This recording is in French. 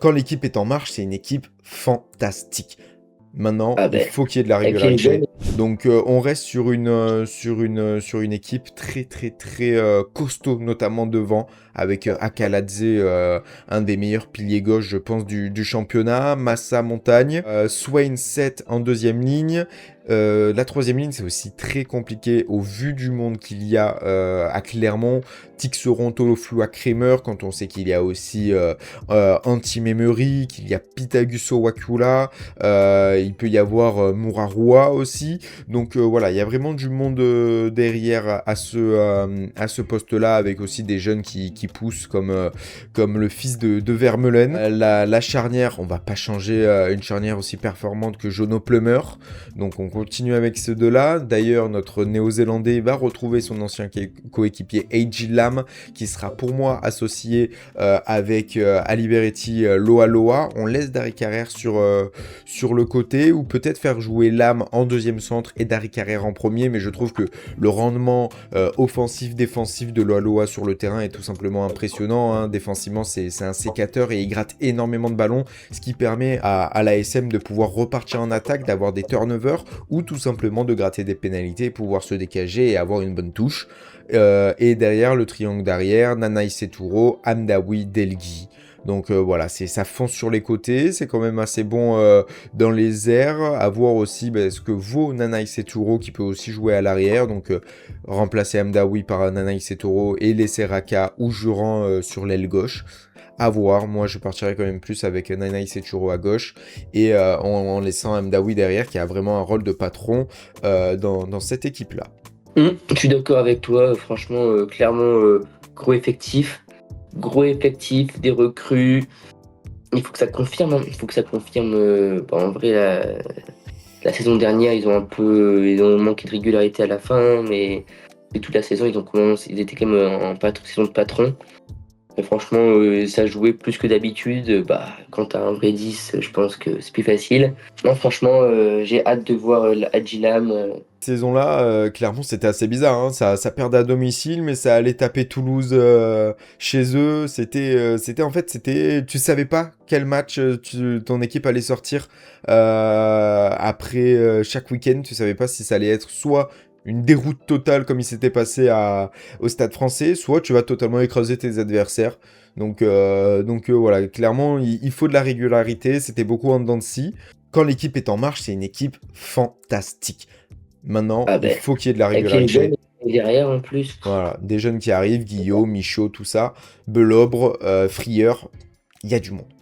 Quand l'équipe est en marche, c'est une équipe fantastique. Maintenant, Ah il ben, faut qu'il y ait de la et puis les régularité. jeunes, Donc, on reste sur une équipe très, très, très costaud, notamment devant, avec Akaladze, un des meilleurs piliers gauche, je pense, du championnat. Massa Montagne, Swain 7 en deuxième ligne. La troisième ligne, c'est aussi très compliqué au vu du monde qu'il y a à Clermont. Tixeron, Toloflou à Kremer, quand on sait qu'il y a aussi Anti-Memory, qu'il y a Pitaguso Wakula. Il peut y avoir Murarua aussi. Donc voilà, il y a vraiment du monde derrière à ce poste-là, avec aussi des jeunes qui poussent comme le fils de Vermeulen. La charnière, on va pas changer une charnière aussi performante que Jono Plummer. Donc on continue avec ces deux-là. D'ailleurs, notre néo-zélandais va retrouver son ancien coéquipier A.J. Lam, qui sera pour moi associé avec Ali Beretti Loa Loa. On laisse Dari Carrère sur le côté, ou peut-être faire jouer Lam en deuxième centre et Dari Carrère en premier, mais je trouve que le rendement offensif-défensif de Loa Loa sur le terrain est tout simplement impressionnant, hein. Défensivement, c'est un sécateur et il gratte énormément de ballons, ce qui permet à l'ASM de pouvoir repartir en attaque, d'avoir des turnovers, ou tout simplement de gratter des pénalités, pouvoir se décager et avoir une bonne touche. Et derrière, le triangle d'arrière, Nanaï Seturo, Amdawi, Delgui. Donc voilà, ça fonce sur les côtés, c'est quand même assez bon dans les airs. À voir aussi ce que vaut Nanaï Seturo, qui peut aussi jouer à l'arrière. Donc remplacer Amdawi par Nanaï Seturo et laisser Raka ou Juran sur l'aile gauche. À voir, moi je partirais quand même plus avec Nanaï Seturo à gauche et en laissant Amdawi derrière, qui a vraiment un rôle de patron dans cette équipe-là. je suis d'accord avec toi. Franchement, clairement, gros effectif, des recrues. Il faut que ça confirme, hein. Il faut que ça confirme. En vrai, la saison dernière, ils ont manqué de régularité à la fin, mais toute la saison, ils étaient quand même saison de patron. Et franchement, ça jouait plus que d'habitude. Quand t'as un vrai 10, je pense que c'est plus facile. Non, franchement, j'ai hâte de voir Adjilam. Saison-là, clairement, c'était assez bizarre, hein. Ça perdait à domicile, mais ça allait taper Toulouse chez eux. C'était en fait, tu savais pas quel match ton équipe allait sortir après chaque week-end. Tu savais pas si ça allait être soit une déroute totale comme il s'était passé au Stade Français, soit tu vas totalement écraser tes adversaires. Donc voilà, clairement, il faut de la régularité. C'était beaucoup en dents de scie. Quand l'équipe est en marche, c'est une équipe fantastique. Maintenant, Ah il ben, faut qu'il y ait de la et puis les jeunes régularité. derrière en plus. Voilà, des jeunes qui arrivent, Guillaume, Michaud, tout ça, Belobre, Frieur, il y a du monde.